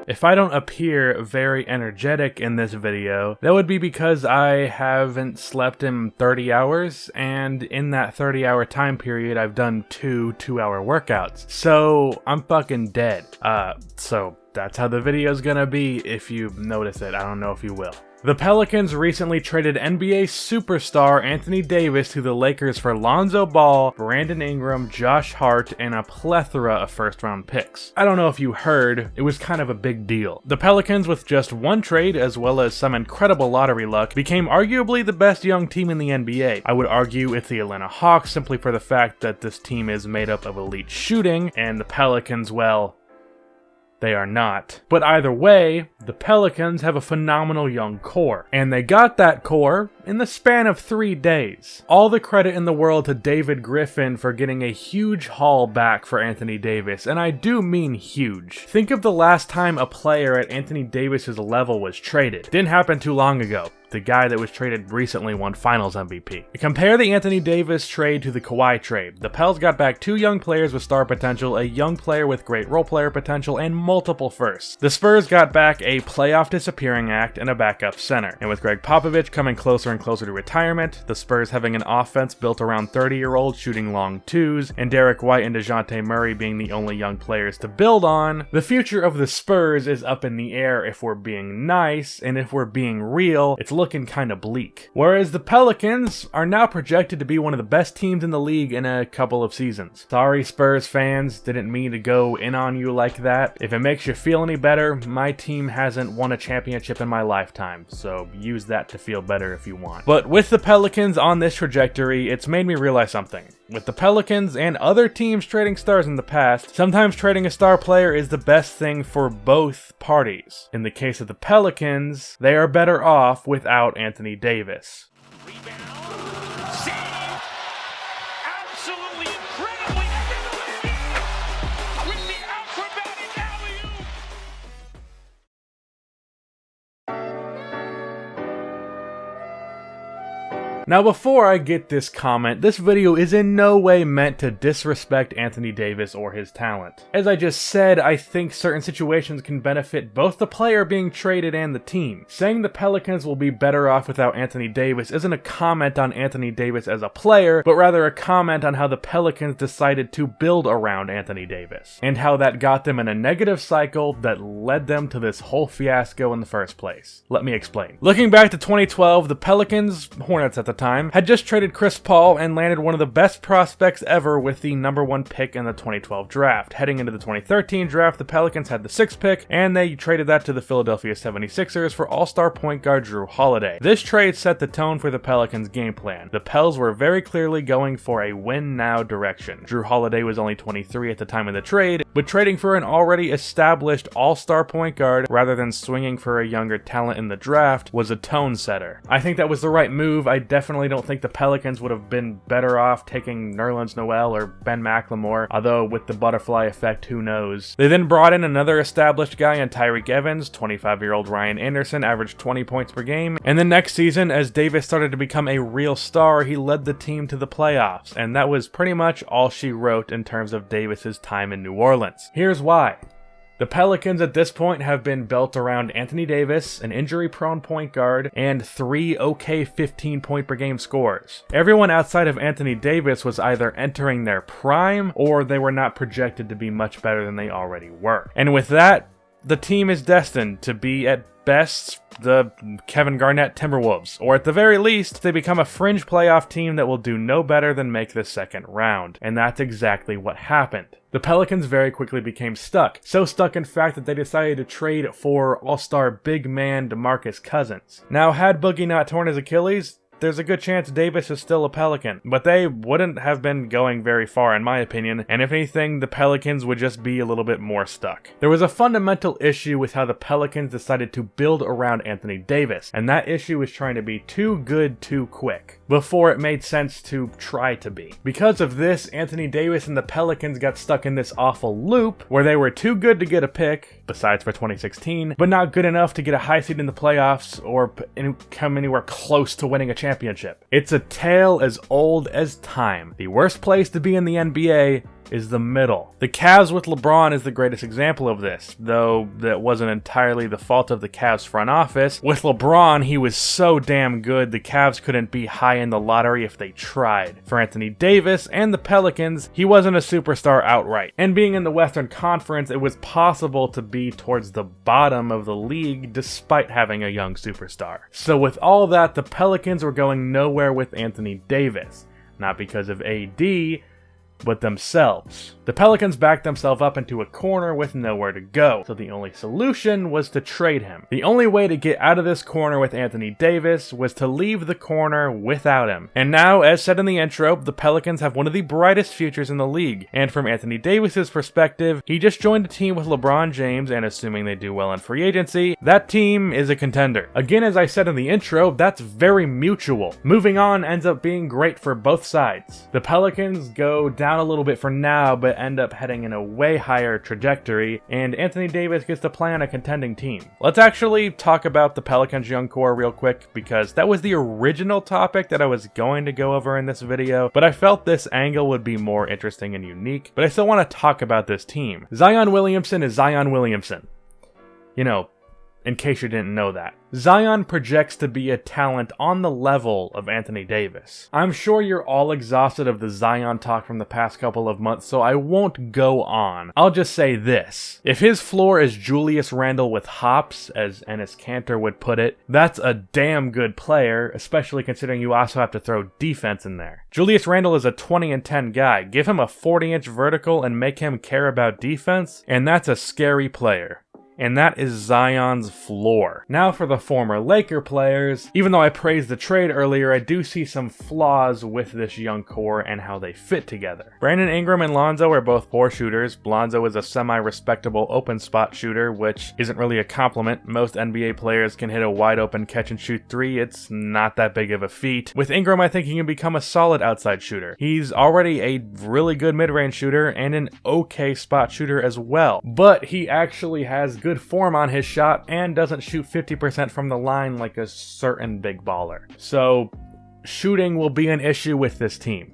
If I don't appear very energetic in this video, that would be because I haven't slept in 30 hours, and in that 30-hour time period, I've done two 2-hour workouts. So I'm fucking dead. So that's how the video's gonna be if you notice it. I don't know if you will. The Pelicans recently traded NBA superstar Anthony Davis to the Lakers for Lonzo Ball, Brandon Ingram, Josh Hart, and a plethora of first-round picks. I don't know if you heard, it was kind of a big deal. The Pelicans, with just one trade as well as some incredible lottery luck, became arguably the best young team in the NBA. I would argue it's the Atlanta Hawks simply for the fact that this team is made up of elite shooting, and the Pelicans, well, they are not. But either way, the Pelicans have a phenomenal young core, and they got that core in the span of 3 days. All the credit in the world to David Griffin for getting a huge haul back for Anthony Davis, and I do mean huge. Think of the last time a player at Anthony Davis's level was traded. Didn't happen too long ago. The guy that was traded recently won Finals MVP. Compare the Anthony Davis trade to the Kawhi trade. The Pels got back 2 young players with star potential, a young player with great role player potential, and multiple firsts. The Spurs got back a playoff disappearing act and a backup center. And with Greg Popovich coming closer and closer to retirement, the Spurs having an offense built around 30-year-olds shooting long twos, and Derek White and DeJounte Murray being the only young players to build on, the future of the Spurs is up in the air if we're being nice, and if we're being real, it's looking kind of bleak. Whereas the Pelicans are now projected to be one of the best teams in the league in a couple of seasons. Sorry Spurs fans, didn't mean to go in on you like that. If it makes you feel any better, my team hasn't won a championship in my lifetime, so use that to feel better if you want. But with the Pelicans on this trajectory, it's made me realize something. With the Pelicans and other teams trading stars in the past, sometimes trading a star player is the best thing for both parties. In the case of the Pelicans, they are better off without Anthony Davis. Rebound. Save. Absolutely incredibly with the acrobatic alley-oop. Now before I get this comment, this video is in no way meant to disrespect Anthony Davis or his talent. As I just said, I think certain situations can benefit both the player being traded and the team. Saying the Pelicans will be better off without Anthony Davis isn't a comment on Anthony Davis as a player, but rather a comment on how the Pelicans decided to build around Anthony Davis, and how that got them in a negative cycle that led them to this whole fiasco in the first place. Let me explain. Looking back to 2012, the Pelicans, Hornets at the time, had just traded Chris Paul and landed one of the best prospects ever with the #1 pick in the 2012 draft. Heading into the 2013 draft, the Pelicans had the 6th pick, and they traded that to the Philadelphia 76ers for all-star point guard Drew Holiday. This trade set the tone for the Pelicans' game plan. The Pels were very clearly going for a win-now direction. Drew Holiday was only 23 at the time of the trade, but trading for an already established all-star point guard rather than swinging for a younger talent in the draft was a tone setter. I think that was the right move. I definitely don't think the Pelicans would have been better off taking Nerlens Noel or Ben McLemore, although with the butterfly effect, who knows. They then brought in another established guy in Tyreek Evans. 25-year-old Ryan Anderson averaged 20 points per game, and then next season, as Davis started to become a real star, he led the team to the playoffs, and that was pretty much all she wrote in terms of Davis's time in New Orleans. Here's why. The Pelicans at this point have been built around Anthony Davis, an injury-prone point guard, and 3 okay 15-point per game scorers. Everyone outside of Anthony Davis was either entering their prime, or they were not projected to be much better than they already were. And with that, the team is destined to be at best the Kevin Garnett Timberwolves, or at the very least, they become a fringe playoff team that will do no better than make the second round. And that's exactly what happened. The Pelicans very quickly became stuck. So stuck, in fact, that they decided to trade for all-star big man DeMarcus Cousins. Now, had Boogie not torn his Achilles, there's a good chance Davis is still a Pelican, but they wouldn't have been going very far in my opinion, and if anything, the Pelicans would just be a little bit more stuck. There was a fundamental issue with how the Pelicans decided to build around Anthony Davis, and that issue was trying to be too good too quick, before it made sense to try to be. Because of this, Anthony Davis and the Pelicans got stuck in this awful loop, where they were too good to get a pick, besides for 2016, but not good enough to get a high seed in the playoffs, or come anywhere close to winning a championship. It's a tale as old as time. The worst place to be in the NBA is the middle. The Cavs with LeBron is the greatest example of this, though that wasn't entirely the fault of the Cavs front office. With LeBron, he was so damn good, the Cavs couldn't be high in the lottery if they tried. For Anthony Davis and the Pelicans, he wasn't a superstar outright. And being in the Western Conference, it was possible to be towards the bottom of the league despite having a young superstar. So with all that, the Pelicans were going nowhere with Anthony Davis. Not because of AD, but themselves. The Pelicans backed themselves up into a corner with nowhere to go, so the only solution was to trade him. The only way to get out of this corner with Anthony Davis was to leave the corner without him. And now, as said in the intro, the Pelicans have one of the brightest futures in the league, and from Anthony Davis's perspective, he just joined a team with LeBron James, and assuming they do well in free agency, that team is a contender. Again, as I said in the intro, that's very mutual. Moving on ends up being great for both sides. The Pelicans go down a little bit for now, but end up heading in a way higher trajectory, and Anthony Davis gets to play on a contending team. Let's actually talk about the Pelicans young core real quick, because that was the original topic that I was going to go over in this video, but I felt this angle would be more interesting and unique, but I still want to talk about this team. Zion Williamson is Zion Williamson. You know, in case you didn't know that. Zion projects to be a talent on the level of Anthony Davis. I'm sure you're all exhausted of the Zion talk from the past couple of months, so I won't go on. I'll just say this. If his floor is Julius Randle with hops, as Enes Kanter would put it, that's a damn good player, especially considering you also have to throw defense in there. Julius Randle is a 20-10 guy. Give him a 40-inch vertical and make him care about defense, and that's a scary player. And that is Zion's floor. Now for the former Laker players, even though I praised the trade earlier, I do see some flaws with this young core and how they fit together. Brandon Ingram and Lonzo are both poor shooters. Lonzo is a semi-respectable open spot shooter, which isn't really a compliment. Most NBA players can hit a wide open catch and shoot three. It's not that big of a feat. With Ingram, I think he can become a solid outside shooter. He's already a really good mid-range shooter and an okay spot shooter as well. But he actually has good form on his shot and doesn't shoot 50% from the line like a certain big baller. So shooting will be an issue with this team.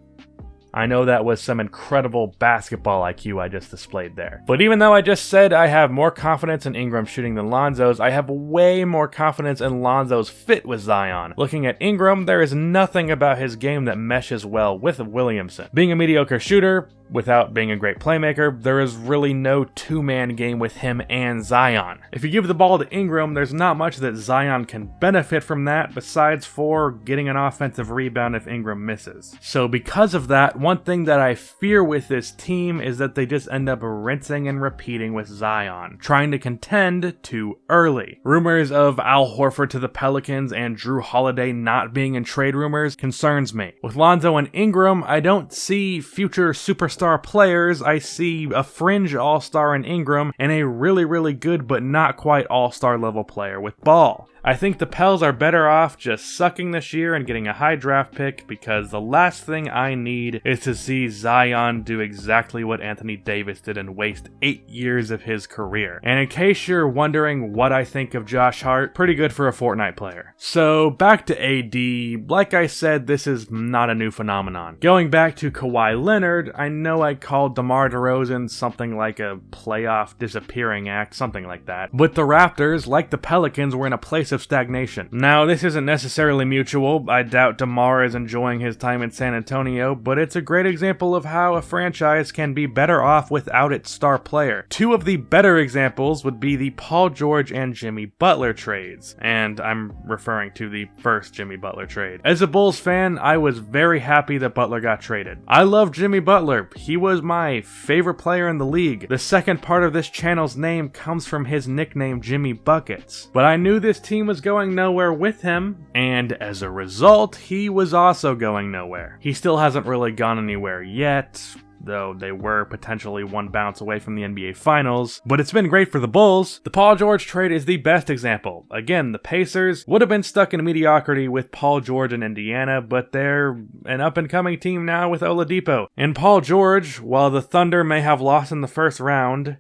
I know that was some incredible basketball IQ I just displayed there. But even though I just said I have more confidence in Ingram shooting than Lonzo's, I have way more confidence in Lonzo's fit with Zion. Looking at Ingram, there is nothing about his game that meshes well with Williamson. Being a mediocre shooter, without being a great playmaker, there is really no two-man game with him and Zion. If you give the ball to Ingram, there's not much that Zion can benefit from that besides for getting an offensive rebound if Ingram misses. So because of that, one thing that I fear with this team is that they just end up rinsing and repeating with Zion, trying to contend too early. Rumors of Al Horford to the Pelicans and Drew Holiday not being in trade rumors concerns me. With Lonzo and Ingram, I don't see future superstar players. I see a fringe all-star in Ingram and a really good but not quite all-star level player with Ball. I think the Pels are better off just sucking this year and getting a high draft pick, because the last thing I need is to see Zion do exactly what Anthony Davis did and waste 8 years of his career. And in case you're wondering what I think of Josh Hart, pretty good for a Fortnite player. So back to AD, like I said, this is not a new phenomenon. Going back to Kawhi Leonard, I know I called DeMar DeRozan something like a playoff disappearing act, something like that. But the Raptors, like the Pelicans, were in a place of stagnation. Now, this isn't necessarily mutual. I doubt DeMar is enjoying his time in San Antonio, but it's a great example of how a franchise can be better off without its star player. Two of the better examples would be the Paul George and Jimmy Butler trades, and I'm referring to the first Jimmy Butler trade. As a Bulls fan, I was very happy that Butler got traded. I love Jimmy Butler. He was my favorite player in the league. The second part of this channel's name comes from his nickname Jimmy Buckets. But I knew this team was going nowhere with him, and as a result, he was also going nowhere. He still hasn't really gone anywhere yet, though they were potentially one bounce away from the NBA Finals, but it's been great for the Bulls. The Paul George trade is the best example. Again, the Pacers would have been stuck in mediocrity with Paul George in Indiana, but they're an up-and-coming team now with Oladipo. And Paul George, while the Thunder may have lost in the first round,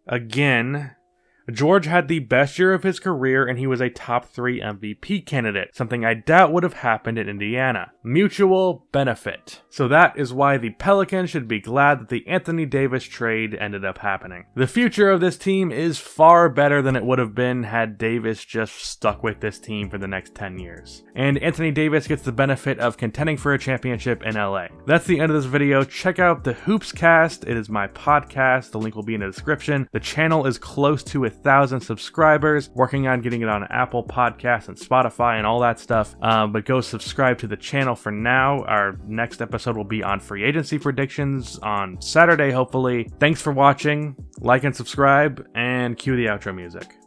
again, George had the best year of his career and he was a top 3 MVP candidate, something I doubt would have happened in Indiana. Mutual benefit. So that is why the Pelicans should be glad that the Anthony Davis trade ended up happening. The future of this team is far better than it would have been had Davis just stuck with this team for the next 10 years. And Anthony Davis gets the benefit of contending for a championship in LA. That's the end of this video. Check out the Hoops Cast. It is my podcast. The link will be in the description. The channel is close to 1,000 subscribers, working on getting it on Apple Podcasts and Spotify and all that stuff, but go subscribe to the channel for now. Our next episode will be on free agency predictions on Saturday, hopefully. Thanks for watching, like and subscribe, and cue the outro music.